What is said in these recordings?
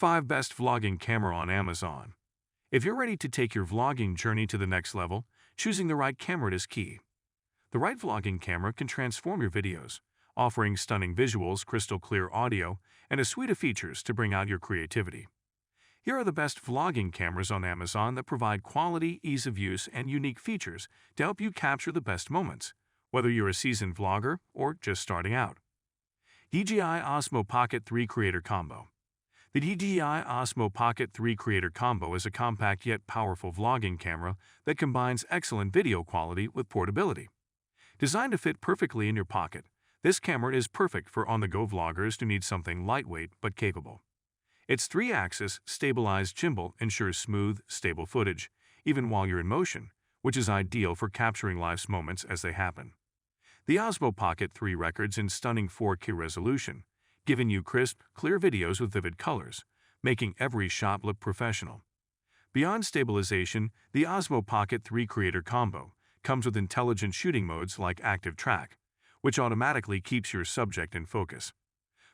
5 Best Vlogging Camera on Amazon. If you're ready to take your vlogging journey to the next level, choosing the right camera is key. The right vlogging camera can transform your videos, offering stunning visuals, crystal clear audio, and a suite of features to bring out your creativity. Here are the best vlogging cameras on Amazon that provide quality, ease of use, and unique features to help you capture the best moments, whether you're a seasoned vlogger or just starting out. DJI Osmo Pocket 3 Creator Combo. The DJI Osmo Pocket 3 Creator Combo is a compact yet powerful vlogging camera that combines excellent video quality with portability. Designed to fit perfectly in your pocket, this camera is perfect for on-the-go vloggers who need something lightweight but capable. Its 3-axis stabilized gimbal ensures smooth, stable footage, even while you're in motion, which is ideal for capturing life's moments as they happen. The Osmo Pocket 3 records in stunning 4K resolution, giving you crisp, clear videos with vivid colors, making every shot look professional. Beyond stabilization, the Osmo Pocket 3 Creator Combo comes with intelligent shooting modes like Active Track, which automatically keeps your subject in focus.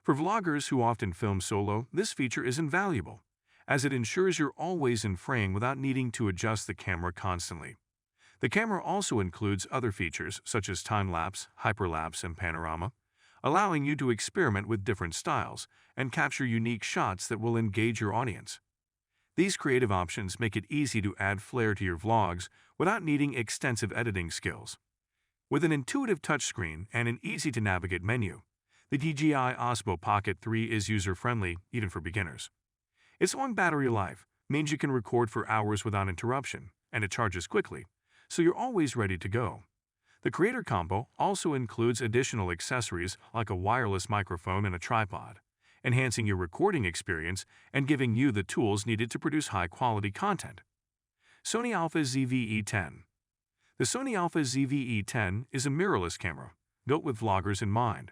For vloggers who often film solo, this feature is invaluable, as it ensures you're always in frame without needing to adjust the camera constantly. The camera also includes other features such as time-lapse, hyperlapse, and panorama, allowing you to experiment with different styles and capture unique shots that will engage your audience. These creative options make it easy to add flair to your vlogs without needing extensive editing skills. With an intuitive touchscreen and an easy-to-navigate menu, the DJI Osmo Pocket 3 is user-friendly even for beginners. Its long battery life means you can record for hours without interruption, and it charges quickly, so you're always ready to go. The Creator Combo also includes additional accessories like a wireless microphone and a tripod, enhancing your recording experience and giving you the tools needed to produce high-quality content. Sony Alpha ZV-E10. The Sony Alpha ZV-E10 is a mirrorless camera built with vloggers in mind,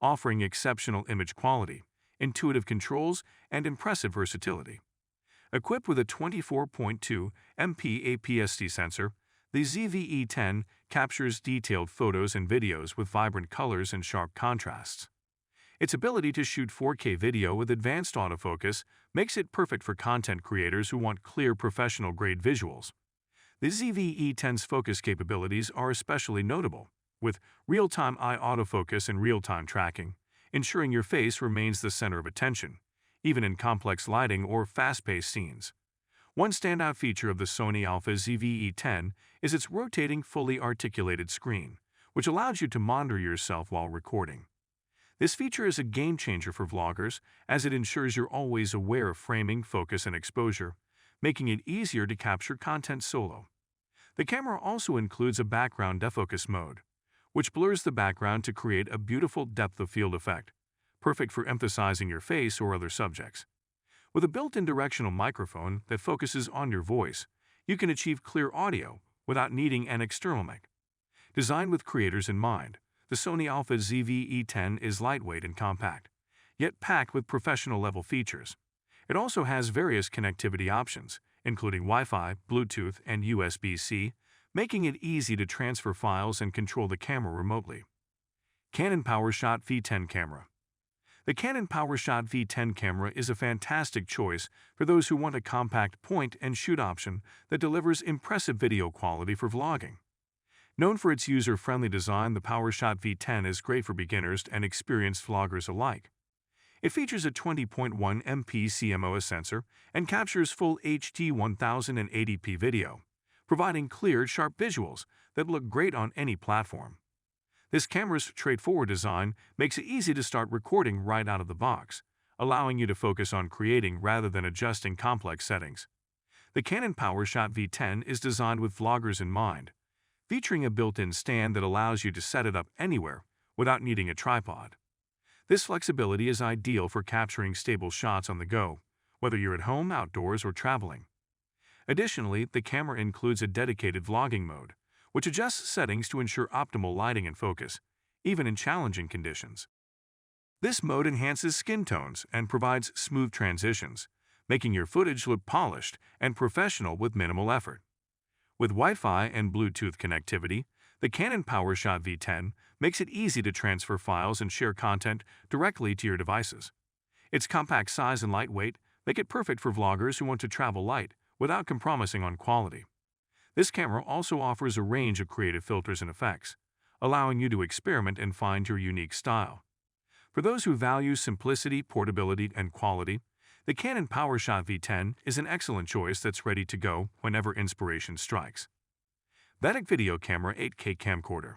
offering exceptional image quality, intuitive controls, and impressive versatility. Equipped with a 24.2 MP APS-C sensor, the ZV-E10 captures detailed photos and videos with vibrant colors and sharp contrasts. Its ability to shoot 4K video with advanced autofocus makes it perfect for content creators who want clear professional-grade visuals. The ZV-E10's focus capabilities are especially notable, with real-time eye autofocus and real-time tracking, ensuring your face remains the center of attention, even in complex lighting or fast-paced scenes. One standout feature of the Sony Alpha ZV-E10 is its rotating, fully articulated screen, which allows you to monitor yourself while recording. This feature is a game-changer for vloggers as it ensures you're always aware of framing, focus, and exposure, making it easier to capture content solo. The camera also includes a background defocus mode, which blurs the background to create a beautiful depth of field effect, perfect for emphasizing your face or other subjects. With a built-in directional microphone that focuses on your voice, you can achieve clear audio without needing an external mic. Designed with creators in mind, the Sony Alpha ZV-E10 is lightweight and compact, yet packed with professional-level features. It also has various connectivity options, including Wi-Fi, Bluetooth, and USB-C, making it easy to transfer files and control the camera remotely. Canon PowerShot V10 Camera. The Canon PowerShot V10 camera is a fantastic choice for those who want a compact point-and-shoot option that delivers impressive video quality for vlogging. Known for its user-friendly design, the PowerShot V10 is great for beginners and experienced vloggers alike. It features a 20.1 MP CMOS sensor and captures full HD 1080p video, providing clear, sharp visuals that look great on any platform. This camera's straightforward design makes it easy to start recording right out of the box, allowing you to focus on creating rather than adjusting complex settings. The Canon PowerShot V10 is designed with vloggers in mind, featuring a built-in stand that allows you to set it up anywhere without needing a tripod. This flexibility is ideal for capturing stable shots on the go, whether you're at home, outdoors, or traveling. Additionally, the camera includes a dedicated vlogging mode, which adjusts settings to ensure optimal lighting and focus, even in challenging conditions. This mode enhances skin tones and provides smooth transitions, making your footage look polished and professional with minimal effort. With Wi-Fi and Bluetooth connectivity, the Canon PowerShot V10 makes it easy to transfer files and share content directly to your devices. Its compact size and lightweight make it perfect for vloggers who want to travel light without compromising on quality. This camera also offers a range of creative filters and effects, allowing you to experiment and find your unique style. For those who value simplicity, portability, and quality, the Canon PowerShot V10 is an excellent choice that's ready to go whenever inspiration strikes. Vedic Video Camera 8K Camcorder.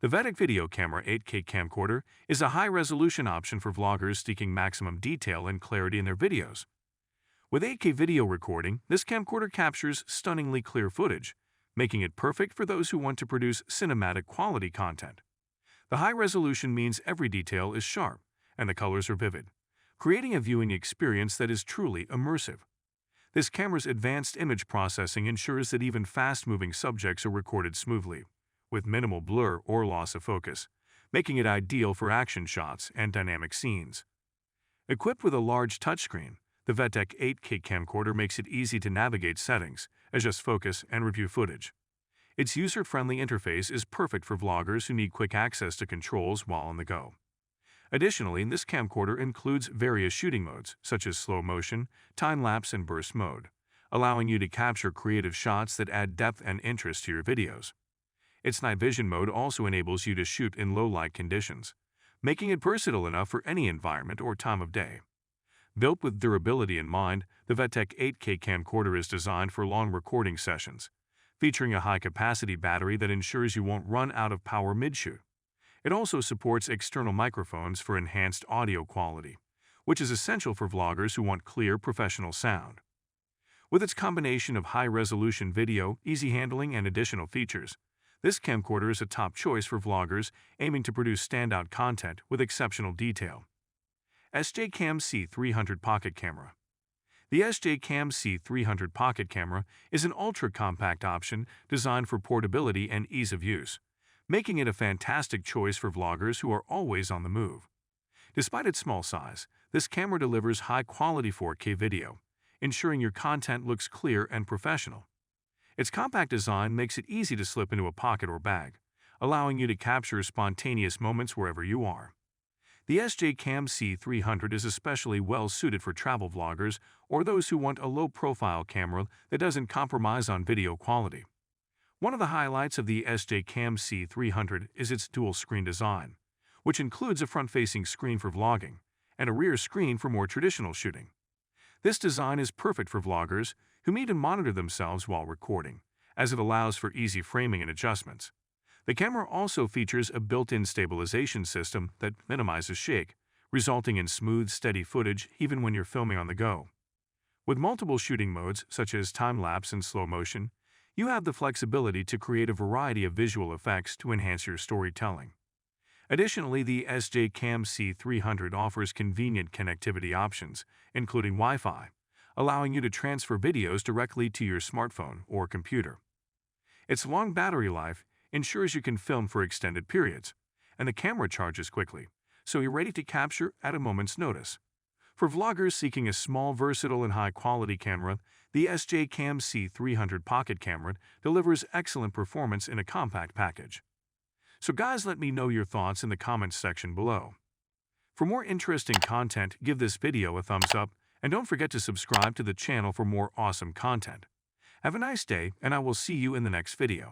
The Vedic Video Camera 8K Camcorder is a high-resolution option for vloggers seeking maximum detail and clarity in their videos. With 8K video recording, this camcorder captures stunningly clear footage, making it perfect for those who want to produce cinematic quality content. The high resolution means every detail is sharp and the colors are vivid, creating a viewing experience that is truly immersive. This camera's advanced image processing ensures that even fast-moving subjects are recorded smoothly, with minimal blur or loss of focus, making it ideal for action shots and dynamic scenes. Equipped with a large touchscreen, the VETEC 8K camcorder makes it easy to navigate settings, adjust focus, and review footage. Its user-friendly interface is perfect for vloggers who need quick access to controls while on the go. Additionally, this camcorder includes various shooting modes, such as slow motion, time-lapse, and burst mode, allowing you to capture creative shots that add depth and interest to your videos. Its night vision mode also enables you to shoot in low-light conditions, making it versatile enough for any environment or time of day. Built with durability in mind, the VETEC 8K camcorder is designed for long recording sessions, featuring a high-capacity battery that ensures you won't run out of power mid-shoot. It also supports external microphones for enhanced audio quality, which is essential for vloggers who want clear, professional sound. With its combination of high-resolution video, easy handling, and additional features, this camcorder is a top choice for vloggers aiming to produce standout content with exceptional detail. SJ-CAM C300 Pocket Camera. The SJ-CAM C300 Pocket Camera is an ultra-compact option designed for portability and ease of use, making it a fantastic choice for vloggers who are always on the move. Despite its small size, this camera delivers high-quality 4K video, ensuring your content looks clear and professional. Its compact design makes it easy to slip into a pocket or bag, allowing you to capture spontaneous moments wherever you are. The SJ-CAM C300 is especially well-suited for travel vloggers or those who want a low-profile camera that doesn't compromise on video quality. One of the highlights of the SJ-CAM C300 is its dual-screen design, which includes a front-facing screen for vlogging and a rear screen for more traditional shooting. This design is perfect for vloggers who need to monitor themselves while recording, as it allows for easy framing and adjustments. The camera also features a built-in stabilization system that minimizes shake, resulting in smooth, steady footage even when you're filming on the go. With multiple shooting modes, such as time-lapse and slow motion, you have the flexibility to create a variety of visual effects to enhance your storytelling. Additionally, the SJ-CAM C300 offers convenient connectivity options, including Wi-Fi, allowing you to transfer videos directly to your smartphone or computer. Its long battery life ensures you can film for extended periods, and the camera charges quickly, so you're ready to capture at a moment's notice. For vloggers seeking a small, versatile, and high-quality camera, the SJ-CAM C300 Pocket Camera delivers excellent performance in a compact package. So guys, let me know your thoughts in the comments section below. For more interesting content, give this video a thumbs up, and don't forget to subscribe to the channel for more awesome content. Have a nice day, and I will see you in the next video.